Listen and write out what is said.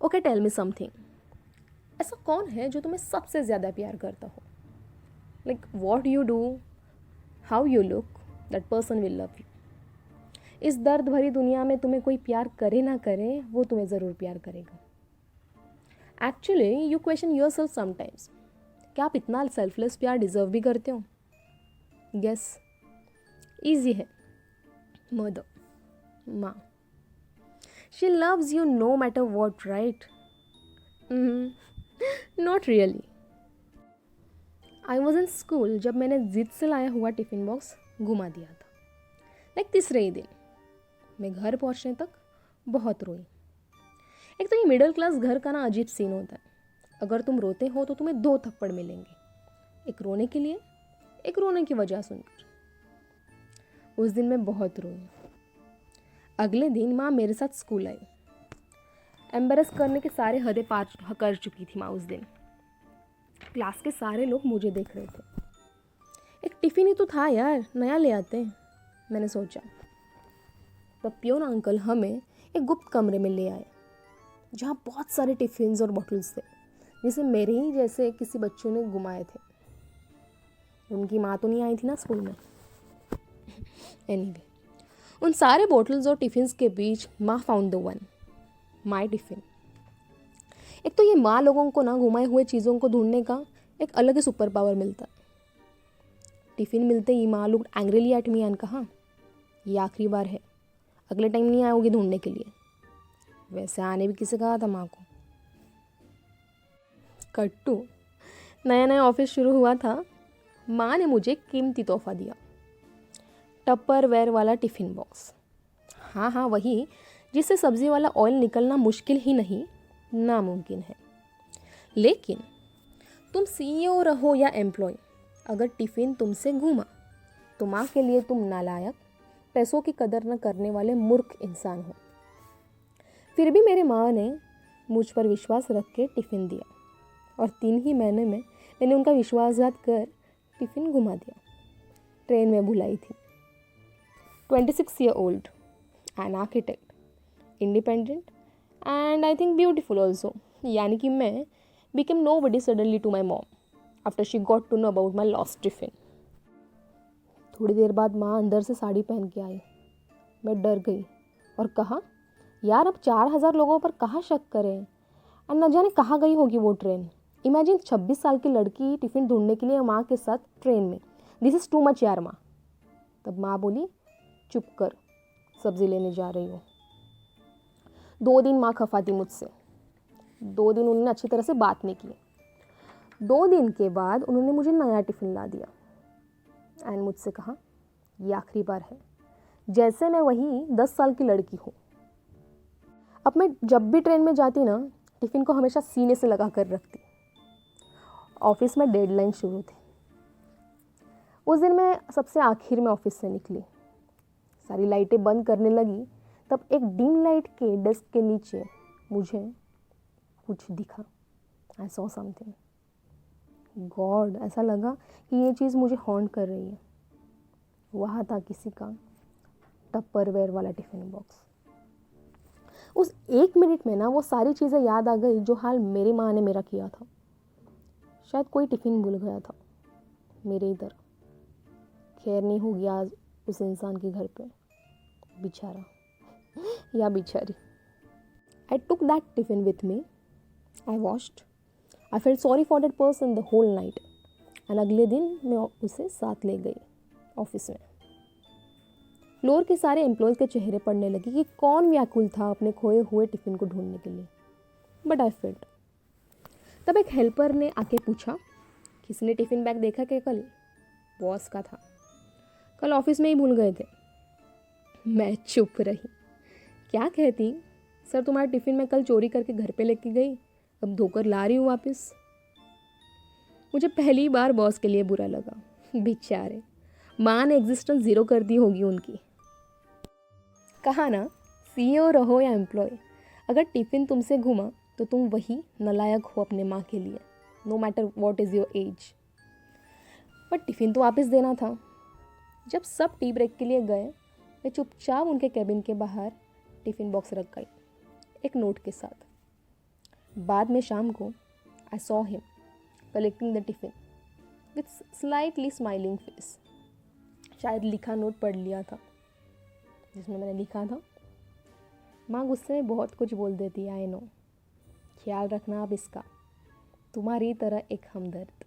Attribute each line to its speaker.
Speaker 1: Okay tell me something, ऐसा कौन है जो तुम्हें सबसे ज़्यादा प्यार करता हो? Like what you do, how you look, that person will love you. इस दर्द भरी दुनिया में तुम्हें कोई प्यार करे ना करे, वो तुम्हें ज़रूर प्यार करेगा। Actually you question your self sometimes, क्या आप इतना सेल्फलेस प्यार डिजर्व भी करते हो? गेस, ईजी है। मदर, माँ। She loves you know matter what, right? Not really. I was in school जब मैंने जिद से लाया हुआ टिफ़िन बॉक्स घुमा दिया था। लाइक तीसरे ही दिन मैं घर पहुंचने तक बहुत रोई। एक तो ये मिडिल क्लास घर का ना अजीब सीन होता है। अगर तुम रोते हो तो तुम्हें 2 थप्पड़ मिलेंगे, एक रोने के लिए, एक रोने की वजह सुनकर। उस दिन मैं बहुत रोई। अगले दिन माँ मेरे साथ स्कूल आई। एम्बेरस करने के सारे हदें पार कर चुकी थी माँ उस दिन। क्लास के सारे लोग मुझे देख रहे थे। एक टिफ़िन ही तो था यार, नया ले आते, मैंने सोचा। तब प्योन अंकल हमें एक गुप्त कमरे में ले आए जहाँ बहुत सारे टिफ़िन्स और बॉटल्स थे, जिसे मेरे ही जैसे किसी बच्चों ने घुमाए थे। उनकी माँ तो नहीं आई थी ना स्कूल में। एनीवे, उन सारे बॉटल्स और टिफ़िन्स के बीच माँ found the one, my tiffin. एक तो ये माँ लोगों को ना घुमाए हुए चीज़ों को ढूंढने का एक अलग ही सुपर पावर मिलता है। टिफ़िन मिलते ही माँ looked angrily at me and कहा, ये आखिरी बार है, अगले टाइम नहीं आओगी ढूंढने के लिए। वैसे आने भी किसे कहा था माँ को? कट्टू, नया नया ऑफिस शुरू हुआ था। माँ ने मुझे कीमती तोहफा दिया, टपरवेयर वाला टिफ़िन बॉक्स। हाँ हाँ, वही जिससे सब्ज़ी वाला ऑयल निकलना मुश्किल ही नहीं, नामुमकिन है। लेकिन तुम सीईओ रहो या एम्प्लॉय, अगर टिफ़िन तुमसे घूमा तो माँ के लिए तुम नालायक, पैसों की कदर न करने वाले मूर्ख इंसान हो। फिर भी मेरे माँ ने मुझ पर विश्वास रख के टिफ़िन दिया और 3 ही महीने में मैंने उनका विश्वासघात कर टिफ़िन घुमा दिया। ट्रेन में बुलाई थी। 26 year old, an architect, independent and I think beautiful also. यानी कि मैं became nobody suddenly to my mom after she got to know about my lost tiffin. थोड़ी देर बाद माँ अंदर से साड़ी पहन के आई। मैं डर गई और कहा, यार अब 4000 लोगों पर कहाँ शक करें, और न जाने कहाँ गई होगी वो ट्रेन। इमेजिन 26 साल की लड़की टिफ़िन ढूंढने के लिए माँ के साथ ट्रेन में। दिस इज़ टू मच यार माँ। तब माँ बोली, चुप कर, सब्ज़ी लेने जा रही हो। 2 दिन माँ खफा थी मुझसे। 2 दिन उन्होंने अच्छी तरह से बात नहीं की। 2 दिन के बाद उन्होंने मुझे नया टिफ़िन ला दिया एंड मुझसे कहा, ये आखिरी बार है, जैसे मैं वही 10 साल की लड़की हूँ। अब मैं जब भी ट्रेन में जाती ना, टिफ़िन को हमेशा सीने से लगा कर रखती। ऑफिस में डेडलाइन शुरू थी। उस दिन मैं सबसे आखिर में ऑफिस से निकली। सारी लाइटें बंद करने लगी, तब एक डिम लाइट के डेस्क के नीचे मुझे कुछ दिखा। I saw something. गॉड, ऐसा लगा कि ये चीज़ मुझे हॉन्ट कर रही है। वहाँ था किसी का टपरवेयर वाला टिफ़िन बॉक्स। उस 1 मिनट में ना वो सारी चीज़ें याद आ गई जो हाल मेरी माँ ने मेरा किया था। शायद कोई टिफ़िन भूल गया था मेरे इधर। खैर नहीं होगी आज उस इंसान के घर पे, बेचारा या बेचारी। I took that tiffin with me, I washed, I felt sorry for that person the whole night and अगले दिन मैं उसे साथ ले गई ऑफिस में। फ्लोर के सारे एम्प्लॉयज़ के चेहरे पड़ने लगे कि कौन व्याकुल था अपने खोए हुए टिफ़िन को ढूंढने के लिए। But I felt. तब एक हेल्पर ने आके पूछा, किसी ने टिफ़िन बैग देखा क्या कल? बॉस का था, कल ऑफिस में ही भूल गए थे। मैं चुप रही। क्या कहती, सर तुम्हारा टिफ़िन मैं कल चोरी करके घर पे लेके गई, अब धोकर ला रही हूँ वापस। मुझे पहली बार बॉस के लिए बुरा लगा। बेचारे, माँ ने एग्जिस्टेंस ज़ीरो कर दी होगी उनकी। कहा ना, सीईओ रहो या एम्प्लॉय, अगर टिफ़िन तुमसे घुमा तो तुम वही नालायक हो अपने माँ के लिए, no matter what is your age. पर टिफ़िन तो वापस देना था। जब सब टी ब्रेक के लिए गए, मैं चुपचाप उनके कैबिन के बाहर टिफ़िन बॉक्स रख गई, एक नोट के साथ, बाद में शाम को I saw him collecting the tiffin with slightly smiling face. शायद लिखा नोट पढ़ लिया था जिसमें मैंने लिखा था, माँ गुस्से में बहुत कुछ बोल देती है, आई नो, ख्याल रखना आप इसका, तुम्हारी तरह एक हमदर्द।